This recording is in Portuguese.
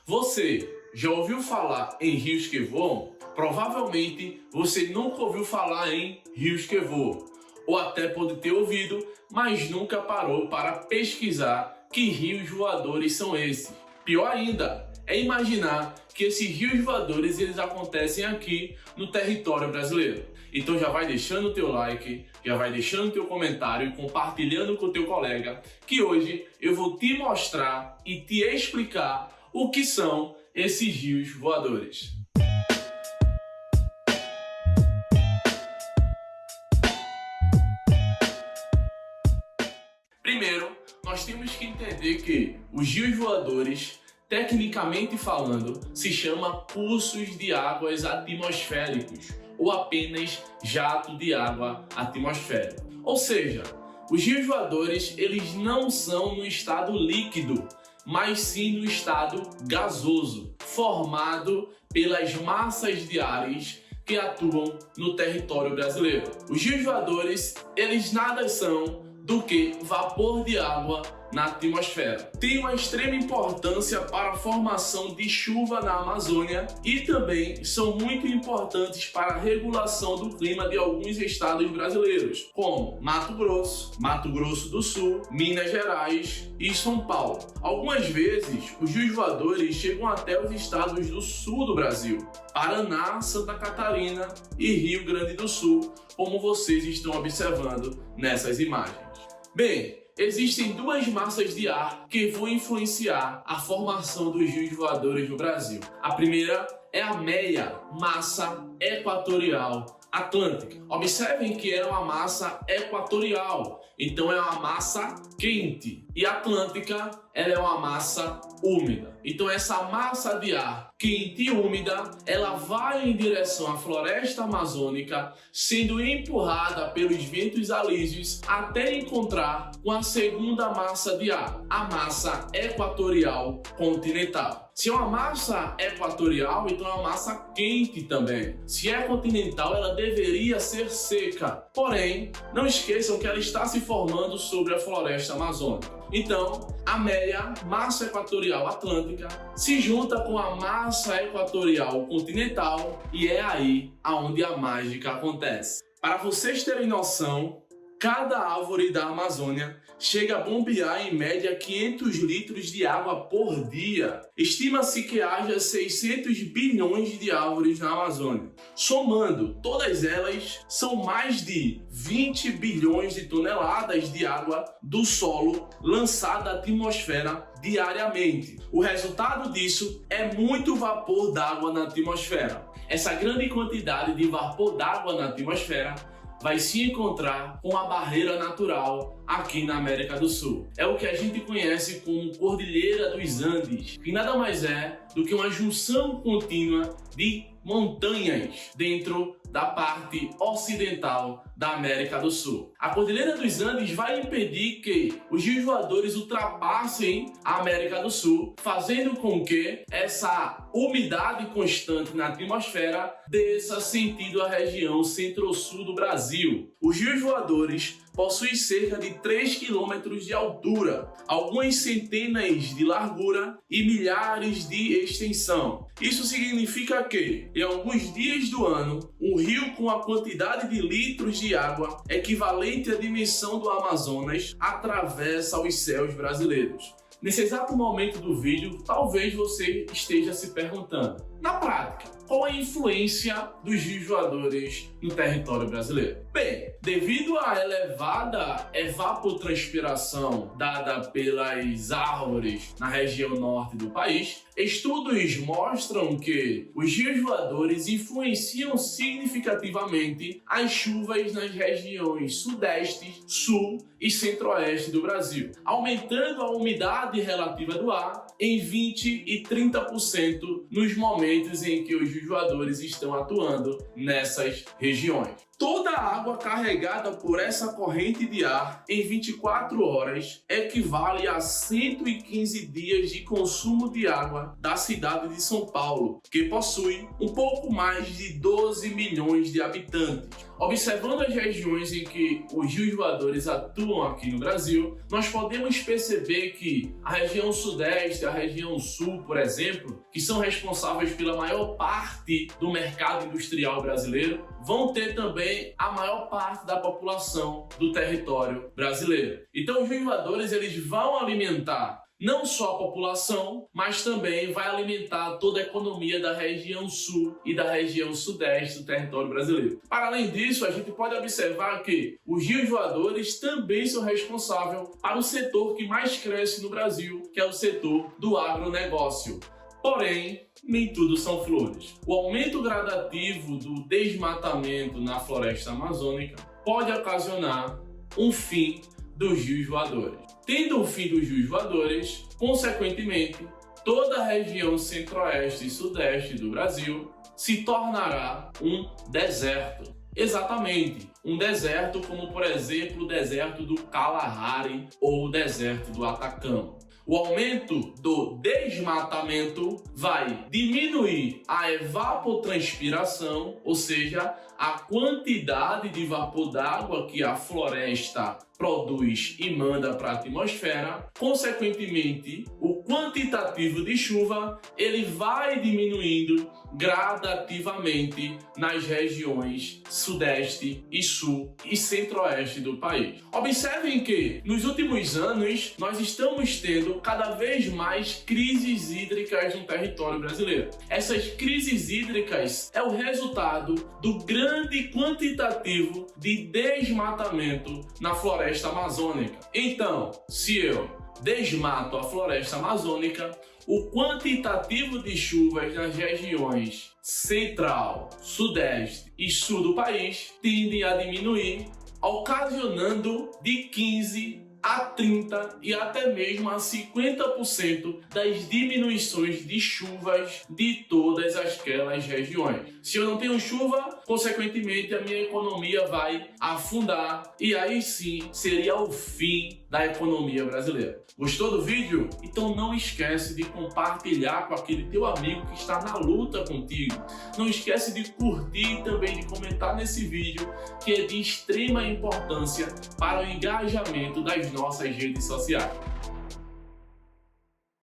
Você já ouviu falar em rios que voam? Provavelmente você nunca ouviu falar em rios que voam. Ou até pode ter ouvido, mas nunca parou para pesquisar que rios voadores são esses. Pior ainda, é imaginar que esses rios voadores eles acontecem aqui no território brasileiro. Então já vai deixando o teu like, já vai deixando o teu comentário e compartilhando com o teu colega, que hoje eu vou te mostrar e te explicar o que são esses rios voadores. Primeiro, nós temos que entender que os rios voadores, tecnicamente falando, se chama cursos de águas atmosféricos ou apenas jato de água atmosférico. Ou seja, os rios voadores eles não são no estado líquido, mas sim no estado gasoso, formado pelas massas de ares que atuam no território brasileiro. Os rios voadores eles nada são do que vapor de água na atmosfera. Tem uma extrema importância para a formação de chuva na Amazônia e também são muito importantes para a regulação do clima de alguns estados brasileiros, como Mato Grosso do Sul, Minas Gerais e São Paulo. Algumas vezes, os rios voadores chegam até os estados do sul do Brasil, Paraná, Santa Catarina e Rio Grande do Sul, como vocês estão observando nessas imagens. Bem, existem duas massas de ar que vão influenciar a formação dos rios voadores no Brasil. A primeira é a MEA, Massa Equatorial Atlântica. Observem que é uma massa equatorial, então é uma massa quente. E Atlântica, ela é uma massa úmida. Então essa massa de ar quente e úmida, ela vai em direção à floresta amazônica, sendo empurrada pelos ventos alísios até encontrar com a segunda massa de ar, a massa equatorial continental. Se é uma massa equatorial, então é uma massa quente também. Se é continental, ela deveria ser seca. Porém, não esqueçam que ela está se formando sobre a floresta amazônica. Então, a MEA, massa equatorial atlântica, se junta com a massa equatorial continental e é aí aonde a mágica acontece. Para vocês terem noção, cada árvore da Amazônia chega a bombear em média 500 litros de água por dia. Estima-se que haja 600 bilhões de árvores na Amazônia. Somando todas elas, são mais de 20 bilhões de toneladas de água do solo lançada à atmosfera diariamente. O resultado disso é muito vapor d'água na atmosfera. Essa grande quantidade de vapor d'água na atmosfera vai se encontrar com a barreira natural aqui na América do Sul. É o que a gente conhece como Cordilheira dos Andes, que nada mais é do que uma junção contínua de montanhas dentro da parte ocidental da América do Sul. A Cordilheira dos Andes vai impedir que os rios voadores ultrapassem a América do Sul, fazendo com que essa umidade constante na atmosfera desça sentido à região centro-sul do Brasil. Os rios voadores possuem cerca de 3 km de altura, algumas centenas de largura e milhares de extensão. Isso significa que, em alguns dias do ano, um rio com a quantidade de litros de água equivalente à dimensão do Amazonas atravessa os céus brasileiros. Nesse exato momento do vídeo, talvez você esteja se perguntando, na prática, qual a influência dos rios voadores no território brasileiro? Bem, devido à elevada evapotranspiração dada pelas árvores na região norte do país, estudos mostram que os rios voadores influenciam significativamente as chuvas nas regiões sudeste, sul e centro-oeste do Brasil, aumentando a umidade relativa do ar em 20% e 30% nos momentos em que os rios voadores estão atuando nessas regiões. Toda a água carregada por essa corrente de ar em 24 horas equivale a 115 dias de consumo de água da cidade de São Paulo, que possui um pouco mais de 12 milhões de habitantes. Observando as regiões em que os rios voadores atuam aqui no Brasil, nós podemos perceber que a região sudeste e a região sul, por exemplo, que são responsáveis pela maior parte do mercado industrial brasileiro, vão ter também a maior parte da população do território brasileiro. Então os rios voadores eles vão alimentar não só a população, mas também vai alimentar toda a economia da região sul e da região sudeste do território brasileiro. Para além disso, a gente pode observar que os rios voadores também são responsáveis para o setor que mais cresce no Brasil, que é o setor do agronegócio. Porém, nem tudo são flores. O aumento gradativo do desmatamento na floresta amazônica pode ocasionar um fim dos rios voadores. Tendo o fim dos rios voadores, consequentemente, toda a região centro-oeste e sudeste do Brasil se tornará um deserto. Exatamente, um deserto como, por exemplo, o deserto do Kalahari ou o deserto do Atacama. O aumento do desmatamento vai diminuir a evapotranspiração, ou seja, a quantidade de vapor d'água que a floresta produz e manda para a atmosfera. Consequentemente, o quantitativo de chuva ele vai diminuindo gradativamente nas regiões sudeste e sul e centro-oeste do país. Observem que nos últimos anos nós estamos tendo cada vez mais crises hídricas no território brasileiro. Essas crises hídricas é o resultado do grande quantitativo de desmatamento na floresta amazônica. Então, se eu desmato a floresta amazônica, o quantitativo de chuvas nas regiões central, sudeste e sul do país tende a diminuir, ocasionando de 15 a 30 e até mesmo a 50% das diminuições de chuvas de todas aquelas regiões. Se eu não tenho chuva, consequentemente a minha economia vai afundar e aí sim seria o fim da economia brasileira. Gostou do vídeo? Então não esquece de compartilhar com aquele teu amigo que está na luta contigo. Não esquece de curtir e também de comentar nesse vídeo, que é de extrema importância para o engajamento das nossas redes sociais.